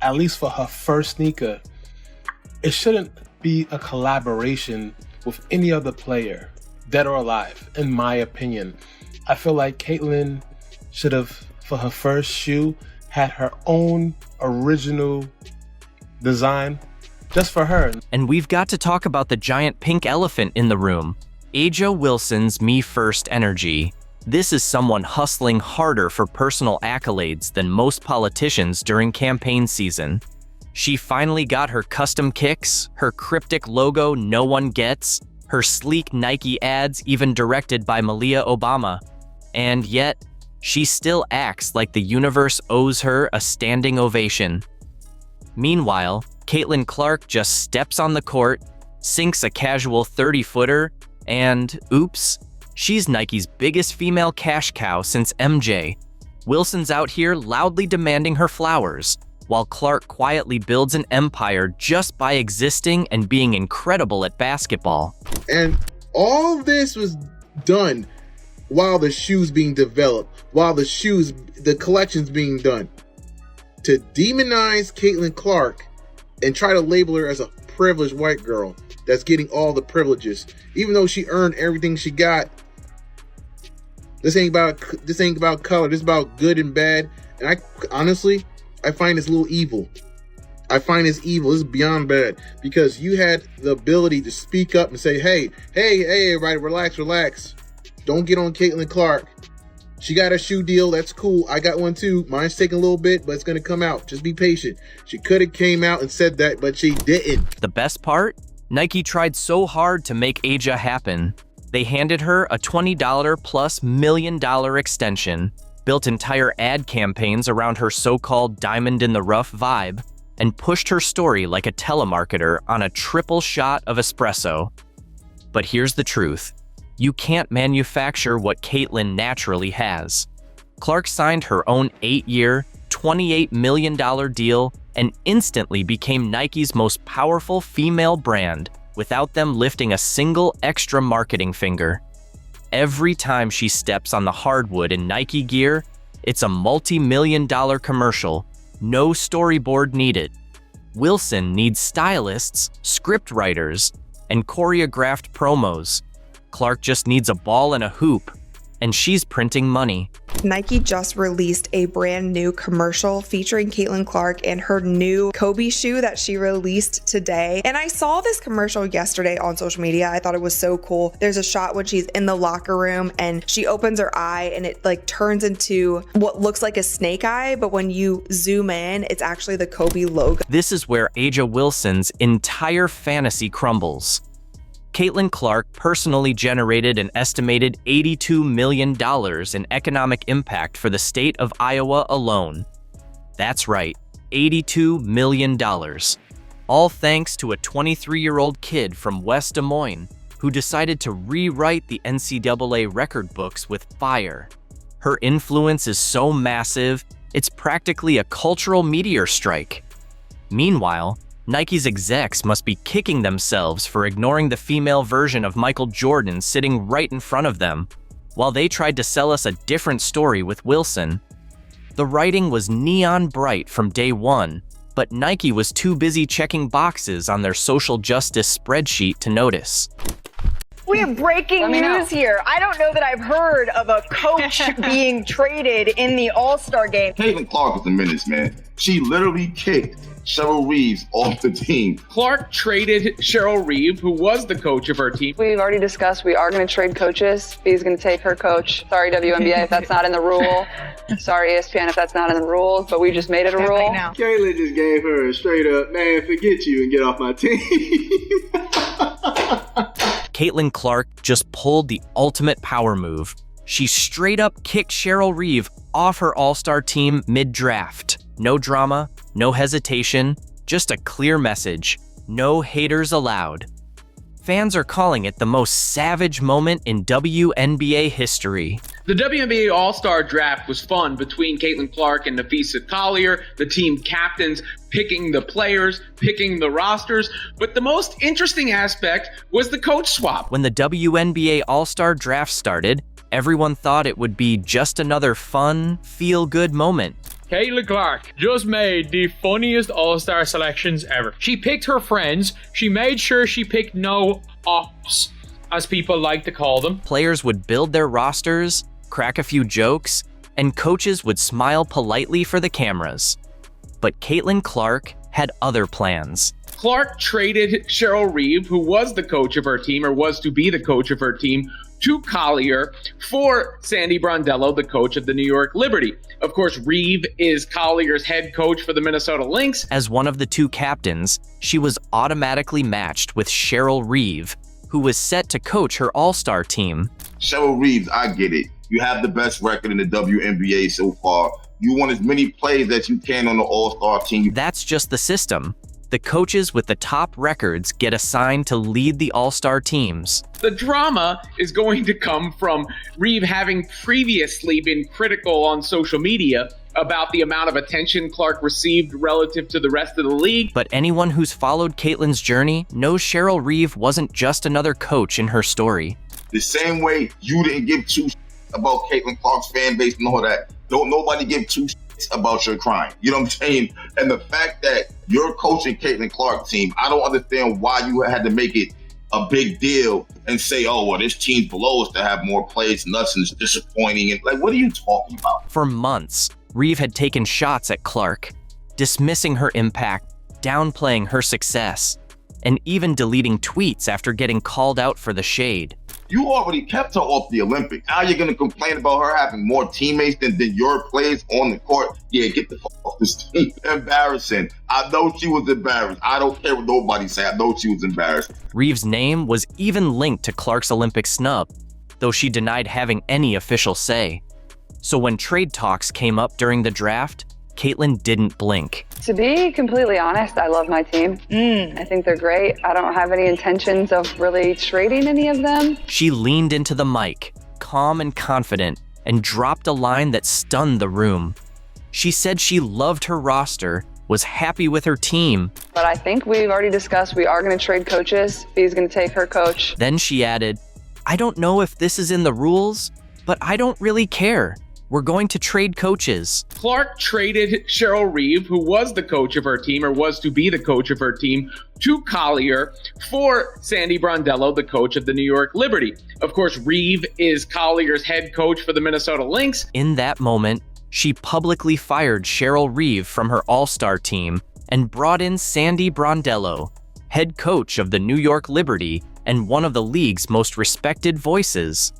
at least for her first sneaker, it shouldn't be a collaboration with any other player, dead or alive, in my opinion. I feel like Caitlin should have, for her first shoe, had her own original design just for her. And we've got to talk about the giant pink elephant in the room, A'ja Wilson's Me First energy. This is someone hustling harder for personal accolades than most politicians during campaign season. She finally got her custom kicks, her cryptic logo no one gets, her sleek Nike ads even directed by Malia Obama. And yet, she still acts like the universe owes her a standing ovation. Meanwhile, Caitlin Clark just steps on the court, sinks a casual 30-footer, and oops, she's Nike's biggest female cash cow since MJ. Wilson's out here loudly demanding her flowers, while Clark quietly builds an empire just by existing and being incredible at basketball. And all this was done while the shoe's being developed, while the collection's being done. To demonize Caitlin Clark and try to label her as a privileged white girl that's getting all the privileges, even though she earned everything she got. This ain't about color. This is about good and bad. And I find this a little evil. I find this evil. This is beyond bad, because you had the ability to speak up and say, hey, everybody, relax. Don't get on Caitlin Clark. She got a shoe deal. That's cool. I got one too. Mine's taking a little bit, but it's going to come out. Just be patient. She could have came out and said that, but she didn't. The best part? Nike tried so hard to make A'ja happen. They handed her a $20 plus $1 million extension, built entire ad campaigns around her so-called diamond in the rough vibe, and pushed her story like a telemarketer on a triple shot of espresso. But here's the truth. You can't manufacture what Caitlin naturally has. Clark signed her own 8-year, $28 million deal and instantly became Nike's most powerful female brand without them lifting a single extra marketing finger. Every time she steps on the hardwood in Nike gear, it's a multi-million-dollar commercial, no storyboard needed. Wilson needs stylists, script writers, and choreographed promos. Clark just needs a ball and a hoop, and she's printing money. Nike just released a brand new commercial featuring Caitlin Clark and her new Kobe shoe that she released today. And I saw this commercial yesterday on social media. I thought it was so cool. There's a shot when she's in the locker room and she opens her eye and it like turns into what looks like a snake eye, but when you zoom in, it's actually the Kobe logo. This is where Aja Wilson's entire fantasy crumbles. Caitlin Clark personally generated an estimated $82 million in economic impact for the state of Iowa alone. That's right, $82 million. All thanks to a 23-year-old kid from West Des Moines who decided to rewrite the NCAA record books with fire. Her influence is so massive, it's practically a cultural meteor strike. Meanwhile, Nike's execs must be kicking themselves for ignoring the female version of Michael Jordan sitting right in front of them, while they tried to sell us a different story with Wilson. The writing was neon bright from day one, but Nike was too busy checking boxes on their social justice spreadsheet to notice. We have breaking news here. I don't know that I've heard of a coach being traded in the All-Star game. Caitlin Clark is a menace, man. She literally kicked Cheryl Reeves off the team. Clark traded Cheryl Reeve, who was the coach of her team. We've already discussed we are going to trade coaches. He's going to take her coach. Sorry, WNBA, if that's not in the rule. Sorry, ESPN, if that's not in the rules, but we just made it a rule. Kayla just gave her a straight up, man, forget you and get off my team. Caitlin Clark just pulled the ultimate power move. She straight up kicked Cheryl Reeve off her All-Star team mid-draft. No drama, no hesitation, just a clear message. No haters allowed. Fans are calling it the most savage moment in WNBA history. The WNBA All-Star Draft was fun between Caitlin Clark and Nafisa Collier, the team captains picking the players, picking the rosters, but the most interesting aspect was the coach swap. When the WNBA All-Star Draft started, everyone thought it would be just another fun, feel-good moment. Caitlin Clark just made the funniest All-Star selections ever. She picked her friends. She made sure she picked no ops, as people like to call them. Players would build their rosters, crack a few jokes, and coaches would smile politely for the cameras. But Caitlin Clark had other plans. Clark traded Cheryl Reeve, who was the coach of her team, or was to be the coach of her team, to Collier for Sandy Brondello, the coach of the New York Liberty. Of course, Reeve is Collier's head coach for the Minnesota Lynx. As one of the two captains, she was automatically matched with Cheryl Reeve, who was set to coach her All-Star team. Cheryl Reeves, I get it. You have the best record in the WNBA so far. You want as many plays as you can on the All-Star team. That's just the system. The coaches with the top records get assigned to lead the All-Star teams. The drama is going to come from Reeve having previously been critical on social media about the amount of attention Clark received relative to the rest of the league. But anyone who's followed Caitlin's journey knows Cheryl Reeve wasn't just another coach in her story. The same way you didn't give two about Caitlin Clark's fan base and all that, don't nobody give two about your crime. You know what I'm saying? And the fact that you're coaching Caitlin Clark's team, I don't understand why you had to make it a big deal and say, oh, well, this team's below us to have more plays and us and it's disappointing. And like, what are you talking about? For months, Reeve had taken shots at Clark, dismissing her impact, downplaying her success, and even deleting tweets after getting called out for the shade. You already kept her off the Olympics. Now you're going to complain about her having more teammates than your players on the court? Yeah, get the fuck off this team. Embarrassing. I know she was embarrassed. I don't care what nobody say. I know she was embarrassed. Reeve's name was even linked to Clark's Olympic snub, though she denied having any official say. So when trade talks came up during the draft, Caitlin didn't blink. To be completely honest, I love my team. I think they're great. I don't have any intentions of really trading any of them. She leaned into the mic, calm and confident, and dropped a line that stunned the room. She said she loved her roster, was happy with her team. But I think we've already discussed we are going to trade coaches. He's going to take her coach. Then she added, I don't know if this is in the rules, but I don't really care. We're going to trade coaches. Clark traded Cheryl Reeve, who was the coach of her team, or was to be the coach of her team, to Collier for Sandy Brondello, the coach of the New York Liberty. Of course, Reeve is Collier's head coach for the Minnesota Lynx. In that moment, she publicly fired Cheryl Reeve from her All-Star team and brought in Sandy Brondello, head coach of the New York Liberty and one of the league's most respected voices.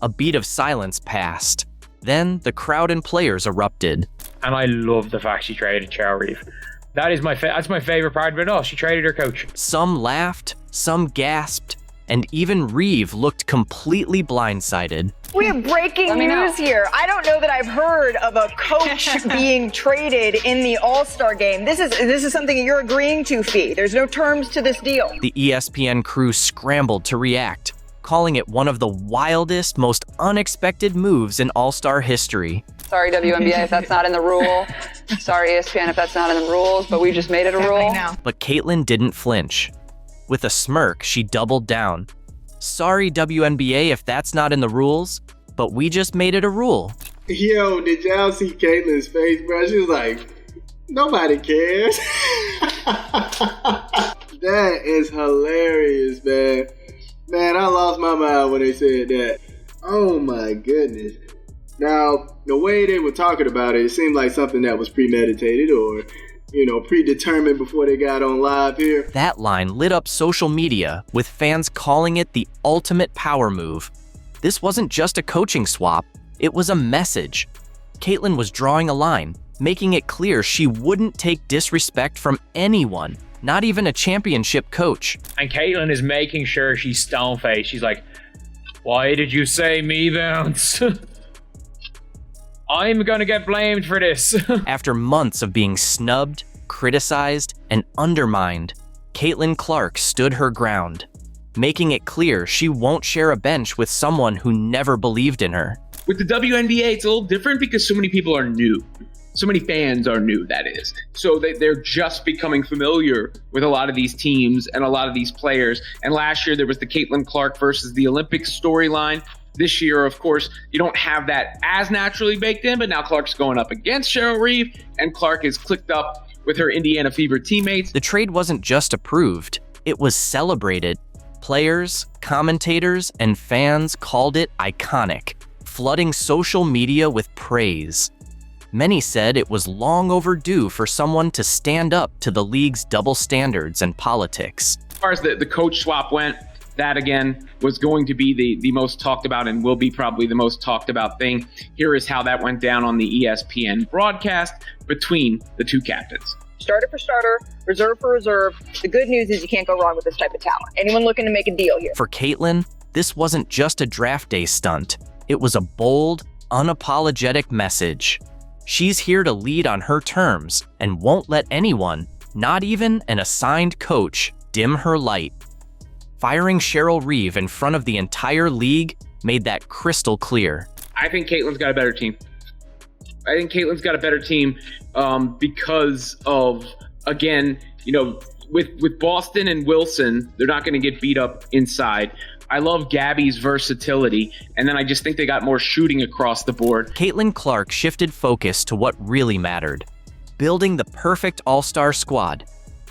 A beat of silence passed. Then the crowd and players erupted. And I love the fact she traded Cheryl Reeve. That's my favorite part of it all. She traded her coach. Some laughed, some gasped, and even Reeve looked completely blindsided. We have breaking news here. I don't know that I've heard of a coach being traded in the All-Star game. This is something you're agreeing to, Fee. There's no terms to this deal. The ESPN crew scrambled to react, calling it one of the wildest, most unexpected moves in All-Star history. Sorry, WNBA, if that's not in the rule. Sorry, ESPN, if that's not in the rules, but we just made it a rule. But Caitlin didn't flinch. With a smirk, she doubled down. Sorry, WNBA, if that's not in the rules, but we just made it a rule. Yo, did y'all see Caitlin's face, bro? She was like, nobody cares. That is hilarious, man. Man, I lost my mind when they said that. Oh my goodness. Now, the way they were talking about it, it seemed like something that was premeditated or, predetermined before they got on live here. That line lit up social media, with fans calling it the ultimate power move. This wasn't just a coaching swap, it was a message. Caitlin was drawing a line, making it clear she wouldn't take disrespect from anyone, not even a championship coach. And Caitlin is making sure she's stone-faced. She's like, why did you say me, Bounce? I'm gonna get blamed for this. After months of being snubbed, criticized, and undermined, Caitlin Clark stood her ground, making it clear she won't share a bench with someone who never believed in her. With the WNBA, it's a little different because so many people are new. So many fans are new, that is. So they're just becoming familiar with a lot of these teams and a lot of these players. And last year, there was the Caitlin Clark versus the Olympics storyline. This year, of course, you don't have that as naturally baked in, but now Clark's going up against Cheryl Reeve, and Clark is clicked up with her Indiana Fever teammates. The trade wasn't just approved, it was celebrated. Players, commentators, and fans called it iconic, flooding social media with praise. Many said it was long overdue for someone to stand up to the league's double standards and politics. As far as the coach swap went, that again was going to be the most talked about and will be probably the most talked about thing. Here is how that went down on the ESPN broadcast between the two captains. Starter for starter, reserve for reserve. The good news is you can't go wrong with this type of talent. Anyone looking to make a deal here? For Caitlin, this wasn't just a draft day stunt. It was a bold, unapologetic message. She's here to lead on her terms and won't let anyone, not even an assigned coach, dim her light. Firing Cheryl Reeve in front of the entire league made that crystal clear. I think Caitlin's got a better team. Because of, again, with Boston and Wilson, they're not going to get beat up inside. I love Gabby's versatility, and then I just think they got more shooting across the board. Caitlin Clark shifted focus to what really mattered, building the perfect all-star squad.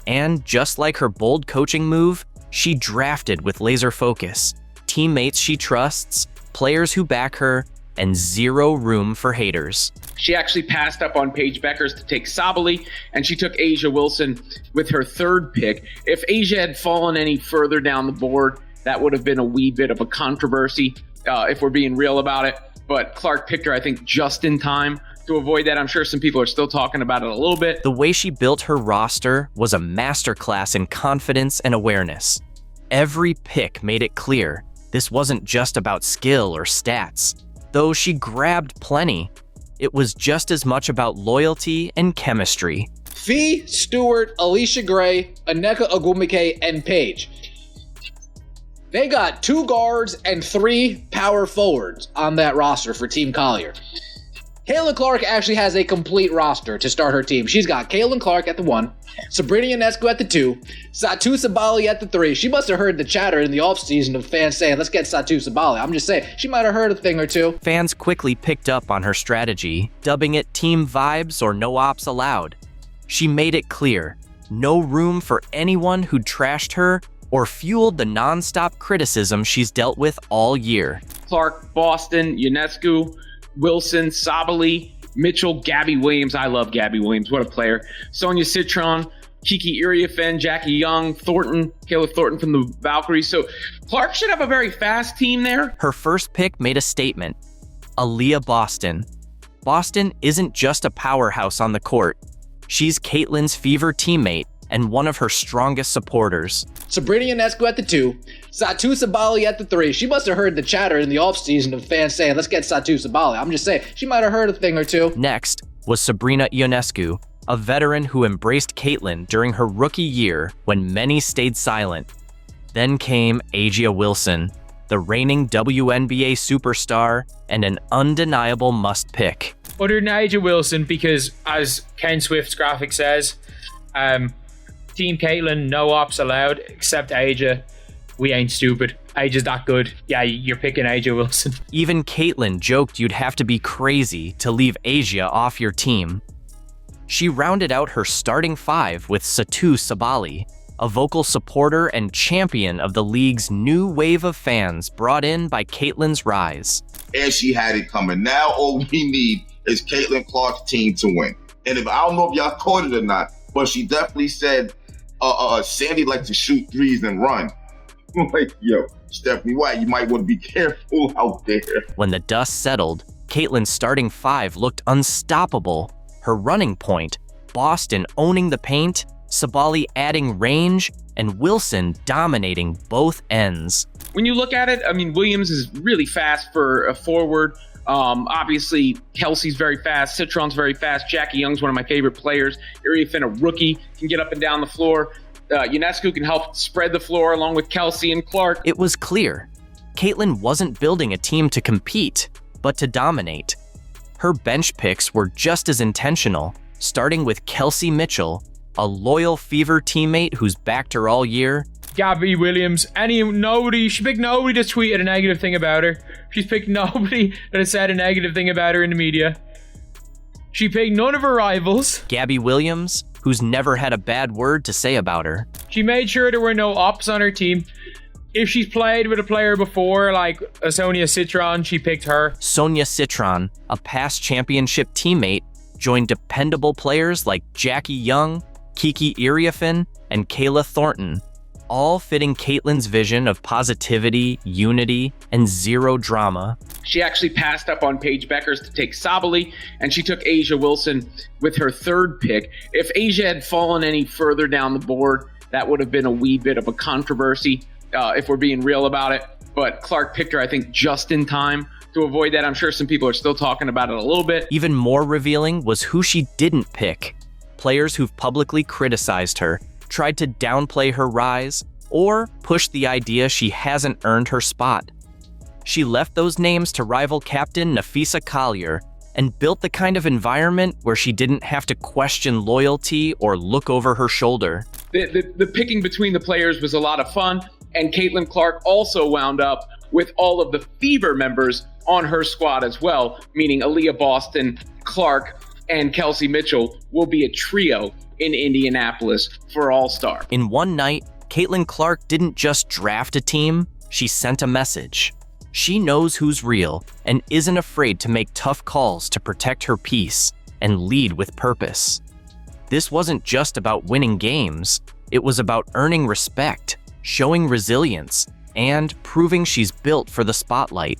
And just like her bold coaching move, she drafted with laser focus, teammates she trusts, players who back her, and zero room for haters. She actually passed up on Paige Bueckers to take Sabally, and she took Asia Wilson with her third pick. If Asia had fallen any further down the board, that would have been a wee bit of a controversy, if we're being real about it. But Clark picked her, I think, just in time to avoid that. I'm sure some people are still talking about it a little bit. The way she built her roster was a masterclass in confidence and awareness. Every pick made it clear this wasn't just about skill or stats. Though she grabbed plenty, it was just as much about loyalty and chemistry. Fee, Stewart, Alicia Gray, Aneka Ogwumike, and Paige. They got 2 guards and 3 power forwards on that roster for Team Collier. Caitlin Clark actually has a complete roster to start her team. She's got Caitlin Clark at the 1, Sabrina Ionescu at the 2, Satu Sabali at the 3. She must have heard the chatter in the offseason of fans saying, let's get Satu Sabali. I'm just saying, she might have heard a thing or two. Fans quickly picked up on her strategy, dubbing it Team Vibes or No Ops Allowed. She made it clear, no room for anyone who trashed her or fueled the non-stop criticism she's dealt with all year. Clark, Boston, Ionescu, Wilson, Sabali, Mitchell, Gabby Williams. I love Gabby Williams. What a player. Sonia Citron, Kiki Iriafen, Jackie Young, Thornton, Kayla Thornton from the Valkyries. So Clark should have a very fast team there. Her first pick made a statement. Aaliyah Boston. Boston isn't just a powerhouse on the court. She's Caitlin's fever teammate and one of her strongest supporters. Sabrina Ionescu at the 2, Satu Sabali at the 3. She must have heard the chatter in the offseason of fans saying, let's get Satu Sabali. I'm just saying, she might have heard a thing or two. Next was Sabrina Ionescu, a veteran who embraced Caitlin during her rookie year when many stayed silent. Then came Asia Wilson, the reigning WNBA superstar and an undeniable must-pick. Other than Asia Wilson, because as Ken Swift's graphic says, Team Caitlin, no ops allowed, except Asia. We ain't stupid. Asia's that good. Yeah, you're picking Asia Wilson. Even Caitlin joked you'd have to be crazy to leave Asia off your team. She rounded out her starting 5 with Satu Sabali, a vocal supporter and champion of the league's new wave of fans brought in by Caitlin's rise. And she had it coming. Now all we need is Caitlin Clark's team to win. And if I don't know if y'all caught it or not, but she definitely said Sandy likes to shoot threes and run. I'm like, yo, Stephanie White, you might want to be careful out there. When the dust settled, Caitlin's starting 5 looked unstoppable. Her running point, Boston owning the paint, Sabali adding range, and Wilson dominating both ends. When you look at it, I mean, Williams is really fast for a forward. Obviously, Kelsey's very fast. Citron's very fast. Jackie Young's one of my favorite players. Iriafen, a rookie, can get up and down the floor. Ionescu can help spread the floor along with Kelsey and Clark. It was clear. Caitlin wasn't building a team to compete, but to dominate. Her bench picks were just as intentional, starting with Kelsey Mitchell, a loyal Fever teammate who's backed her all year. Gabby Williams, she picked nobody that's tweeted a negative thing about her. She's picked nobody that has said a negative thing about her in the media. She picked none of her rivals. Gabby Williams, who's never had a bad word to say about her. She made sure there were no ops on her team. If she's played with a player before, like Sonia Citron, she picked her. Sonia Citron, a past championship teammate, joined dependable players like Jackie Young, Kiki Iriafen, and Kayla Thornton, all fitting Caitlin's vision of positivity, unity, and zero drama. She actually passed up on Paige Bueckers to take Sabali, and she took Asia Wilson with her 3rd pick. If Asia had fallen any further down the board, that would have been a wee bit of a controversy, if we're being real about it. But Clark picked her, I think, just in time to avoid that. I'm sure some people are still talking about it a little bit. Even more revealing was who she didn't pick. Players who've publicly criticized her, tried to downplay her rise, or push the idea she hasn't earned her spot. She left those names to rival captain Nafisa Collier and built the kind of environment where she didn't have to question loyalty or look over her shoulder. The picking between the players was a lot of fun, and Caitlin Clark also wound up with all of the Fever members on her squad as well, meaning Aaliyah Boston, Clark, and Kelsey Mitchell will be a trio in Indianapolis for All-Star. In one night, Caitlin Clark didn't just draft a team, she sent a message. She knows who's real and isn't afraid to make tough calls to protect her peace and lead with purpose. This wasn't just about winning games, it was about earning respect, showing resilience, and proving she's built for the spotlight.